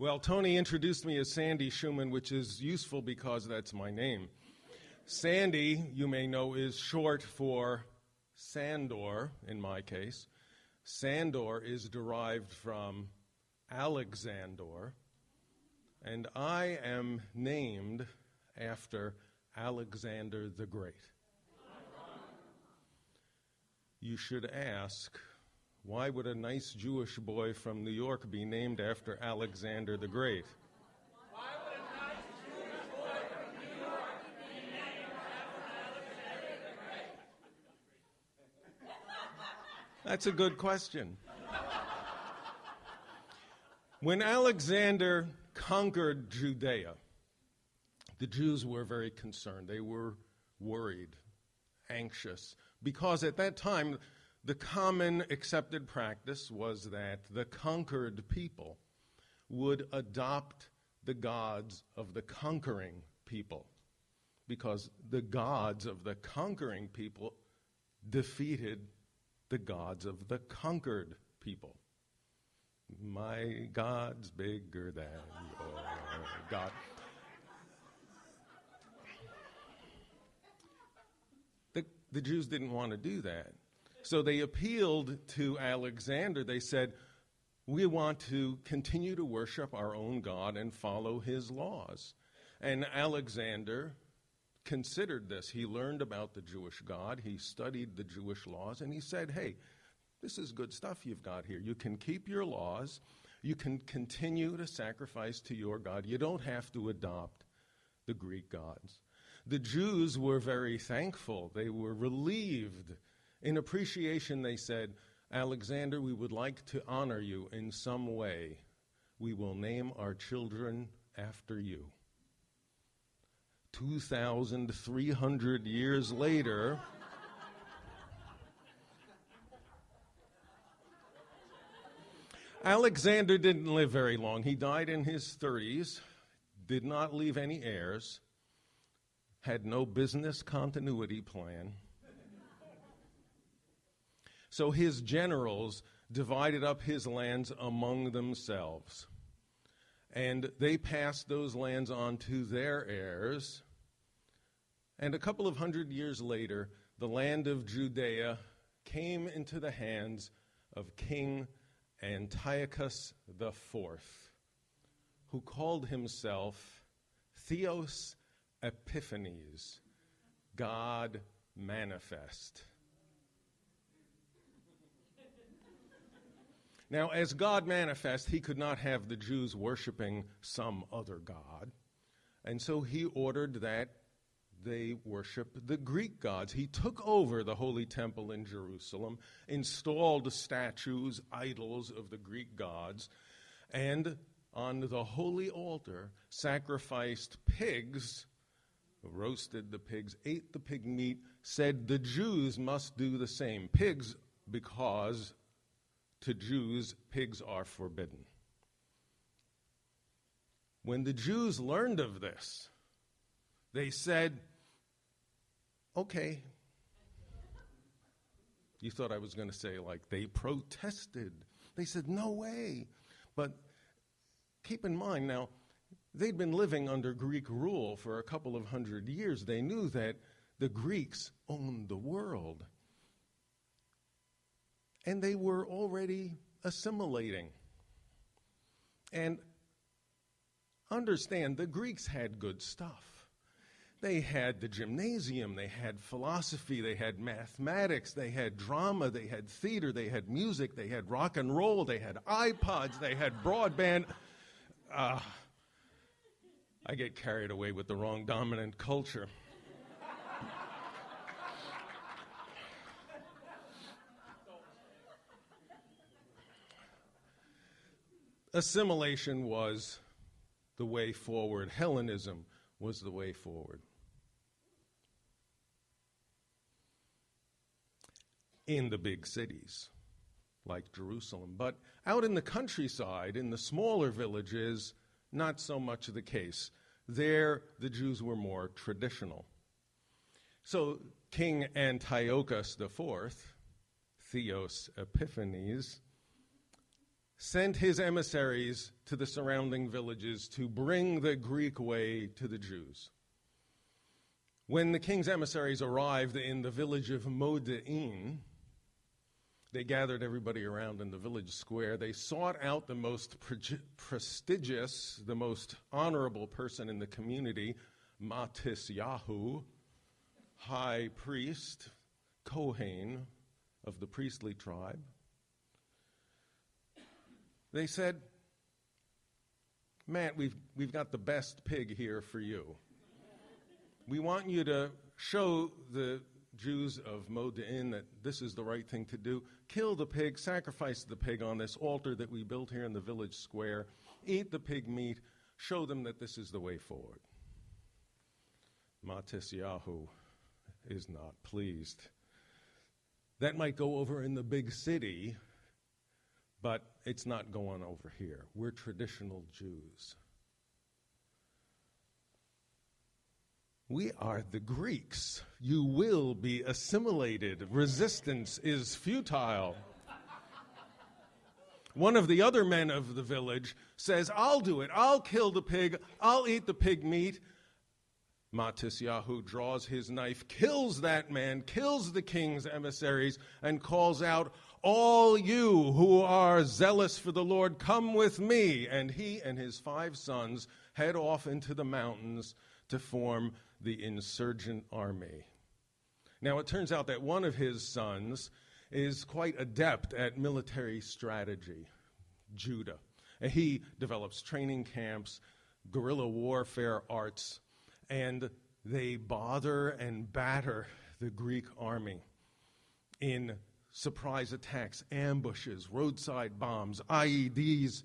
Well, Tony introduced me as Sandy Schuman, which is useful because that's my name. Sandy, you may know, is short for Sandor, in my case. Sandor is derived from Alexander, and I am named after Alexander the Great. You should ask, why would a nice Jewish boy from New York be named after Alexander the Great? Why would a nice Jewish boy from New York be named after Alexander the Great? That's a good question. When Alexander conquered Judea, the Jews were very concerned. They were worried, anxious, because at that time, the common accepted practice was that the conquered people would adopt the gods of the conquering people, because the gods of the conquering people defeated the gods of the conquered people. My God's bigger than your God. The Jews didn't want to do that. So they appealed to Alexander. They said, we want to continue to worship our own God and follow his laws. And Alexander considered this. He learned about the Jewish God. He studied the Jewish laws. And he said, hey, this is good stuff you've got here. You can keep your laws. You can continue to sacrifice to your God. You don't have to adopt the Greek gods. The Jews were very thankful. They were relieved. In appreciation, they said, Alexander, we would like to honor you in some way. We will name our children after you. 2,300 years later, Alexander didn't live very long. He died in his 30s, did not leave any heirs, had no business continuity plan. So his generals divided up his lands among themselves. And they passed those lands on to their heirs. And a couple of hundred years later, the land of Judea came into the hands of King Antiochus IV, who called himself Theos Epiphanes, God manifest. Now, as God manifest, he could not have the Jews worshiping some other god. And so he ordered that they worship the Greek gods. He took over the Holy Temple in Jerusalem, installed statues, idols of the Greek gods, and on the holy altar sacrificed pigs, roasted the pigs, ate the pig meat, said the Jews must do the same. Pigs, because to Jews, pigs are forbidden. When the Jews learned of this, they said, okay. You thought I was going to say, like, they protested. They said, no way. But keep in mind now, they'd been living under Greek rule for a couple of hundred years. They knew that the Greeks owned the world. And they were already assimilating. And understand, the Greeks had good stuff. They had the gymnasium, they had philosophy, they had mathematics, they had drama, they had theater, they had music, they had rock and roll, they had iPods, they had broadband. I get carried away with the wrong dominant culture. Assimilation was the way forward. Hellenism was the way forward. In the big cities, like Jerusalem. But out in the countryside, in the smaller villages, not so much the case. There, the Jews were more traditional. So King Antiochus IV, Theos Epiphanes, sent his emissaries to the surrounding villages to bring the Greek way to the Jews. When the king's emissaries arrived in the village of Modein, they gathered everybody around in the village square. They sought out the most prestigious, the most honorable person in the community, Matisyahu, high priest, Kohen of the priestly tribe. They said, "Matt, we've got the best pig here for you. We want you to show the Jews of Modein that this is the right thing to do. Kill the pig, sacrifice the pig on this altar that we built here in the village square. Eat the pig meat, show them that this is the way forward." Matisyahu is not pleased. That might go over in the big city, but it's not going over here. We're traditional Jews. We are the Greeks. You will be assimilated. Resistance is futile. One of the other men of the village says, "I'll do it. I'll kill the pig. I'll eat the pig meat." Matisyahu draws his knife, kills that man, kills the king's emissaries, and calls out, "All you who are zealous for the Lord, come with me." And he and his 5 sons head off into the mountains to form the insurgent army. Now, it turns out that one of his sons is quite adept at military strategy, Judah. And he develops training camps, guerrilla warfare arts, and they bother and batter the Greek army in surprise attacks, ambushes, roadside bombs, IEDs.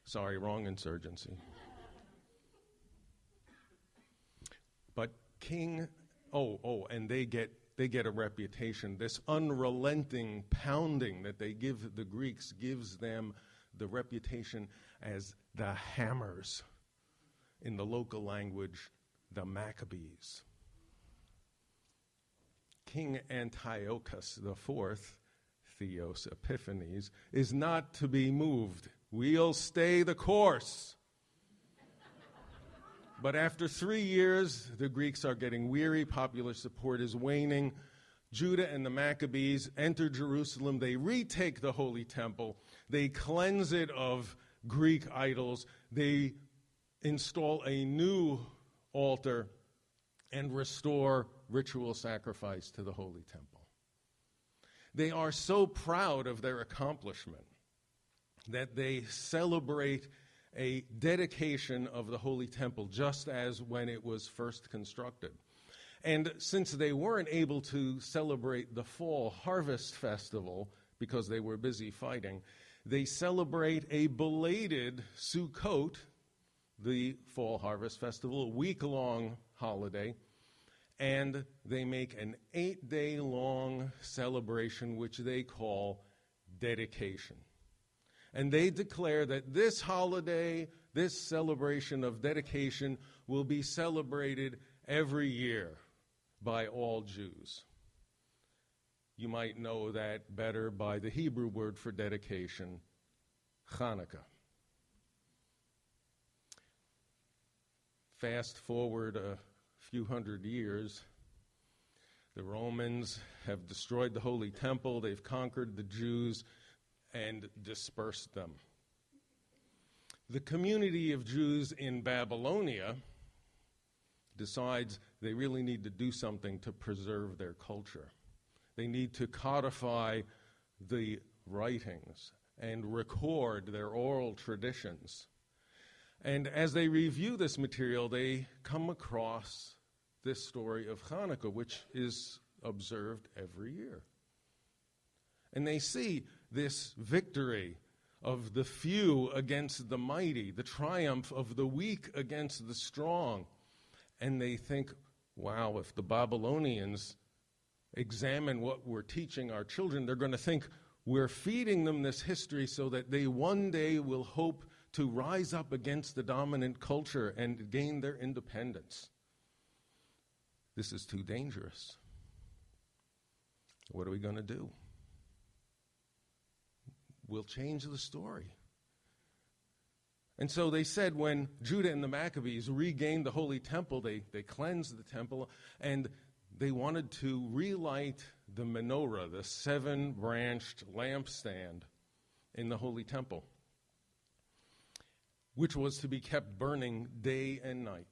Sorry, wrong insurgency. But and they get a reputation. This unrelenting pounding that they give the Greeks gives them the reputation as the hammers. In the local language, the Maccabees. King Antiochus IV, Theos Epiphanes, is not to be moved. We'll stay the course. But after 3 years, the Greeks are getting weary, popular support is waning. Judah and the Maccabees enter Jerusalem, they retake the Holy Temple, they cleanse it of Greek idols, they install a new altar, and restore ritual sacrifice to the Holy Temple. They are so proud of their accomplishment that they celebrate a dedication of the Holy Temple just as when it was first constructed. And since they weren't able to celebrate the fall harvest festival because they were busy fighting, they celebrate a belated Sukkot, the fall harvest festival, a week-long holiday, and they make an 8-day-long celebration which they call dedication. And they declare that this holiday, this celebration of dedication, will be celebrated every year by all Jews. You might know that better by the Hebrew word for dedication, Chanukah. Fast forward a few hundred years, the Romans have destroyed the Holy Temple, they've conquered the Jews, and dispersed them. The community of Jews in Babylonia decides they really need to do something to preserve their culture. They need to codify the writings and record their oral traditions. And as they review this material, they come across this story of Chanukah, which is observed every year. And they see this victory of the few against the mighty, the triumph of the weak against the strong. And they think, wow, if the Babylonians examine what we're teaching our children, they're going to think we're feeding them this history so that they one day will hope to rise up against the dominant culture and gain their independence. This is too dangerous. What are we going to do? will change the story. And so they said when Judah and the Maccabees regained the Holy Temple, they cleansed the temple, and they wanted to relight the menorah, the 7-branched lampstand in the Holy Temple, which was to be kept burning day and night.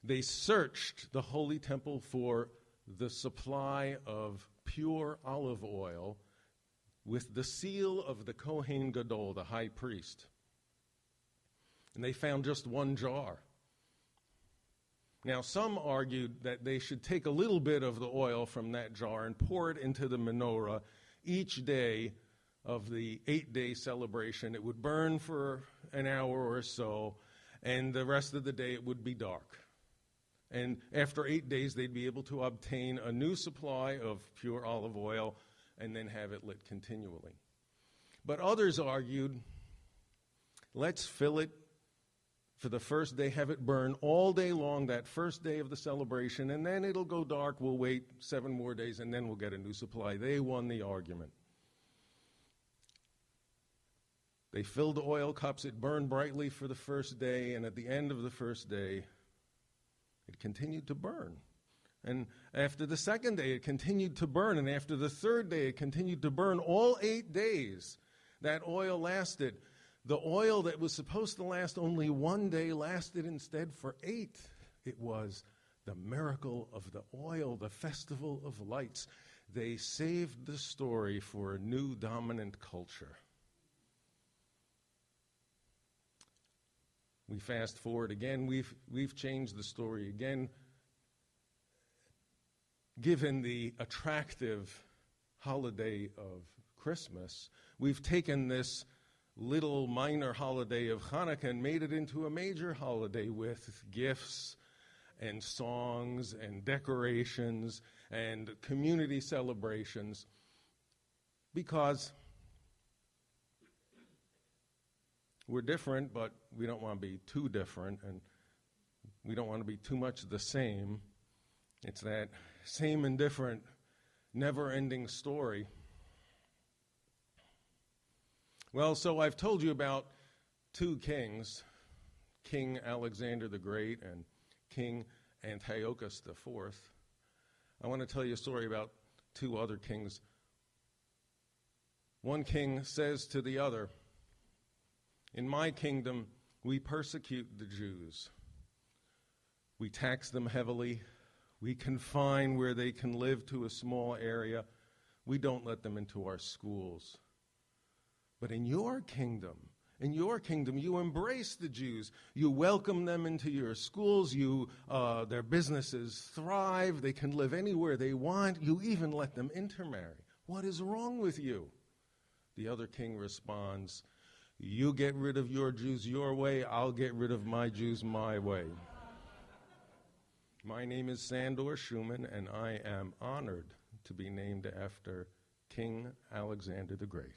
They searched the Holy Temple for the supply of pure olive oil with the seal of the Kohen Gadol, the high priest. And they found just one jar. Now, some argued that they should take a little bit of the oil from that jar and pour it into the menorah each day of the 8-day celebration. It would burn for an hour or so, and the rest of the day it would be dark. And after 8 days, they'd be able to obtain a new supply of pure olive oil and then have it lit continually. But others argued, let's fill it for the first day, have it burn all day long that first day of the celebration, and then it'll go dark. We'll wait 7 more days, and then we'll get a new supply. They won the argument. They filled the oil cups. It burned brightly for the first day, and at the end of the first day, it continued to burn. And after the second day, it continued to burn, and after the third day, it continued to burn. All 8 days, that oil lasted. The oil that was supposed to last only 1 day lasted instead for 8. It was the miracle of the oil, the festival of lights. They saved the story for a new dominant culture. We fast forward again. We've changed the story again. Given the attractive holiday of Christmas, we've taken this little minor holiday of Chanukah and made it into a major holiday with gifts and songs and decorations and community celebrations, because we're different, but we don't want to be too different, and we don't want to be too much the same. It's that same and different, never-ending story. Well, so I've told you about 2 kings, King Alexander the Great and King Antiochus IV. I want to tell you a story about 2 other kings. One king says to the other, "In my kingdom, we persecute the Jews. We tax them heavily. We confine where they can live to a small area. We don't let them into our schools. But in your kingdom, you embrace the Jews. You welcome them into your schools. Their businesses thrive. They can live anywhere they want. You even let them intermarry. What is wrong with you?" The other king responds, "You get rid of your Jews your way, I'll get rid of my Jews my way." My name is Sandor Schuman, and I am honored to be named after King Alexander the Great.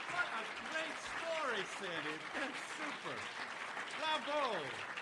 What a great story, Sandy. That's super. Bravo.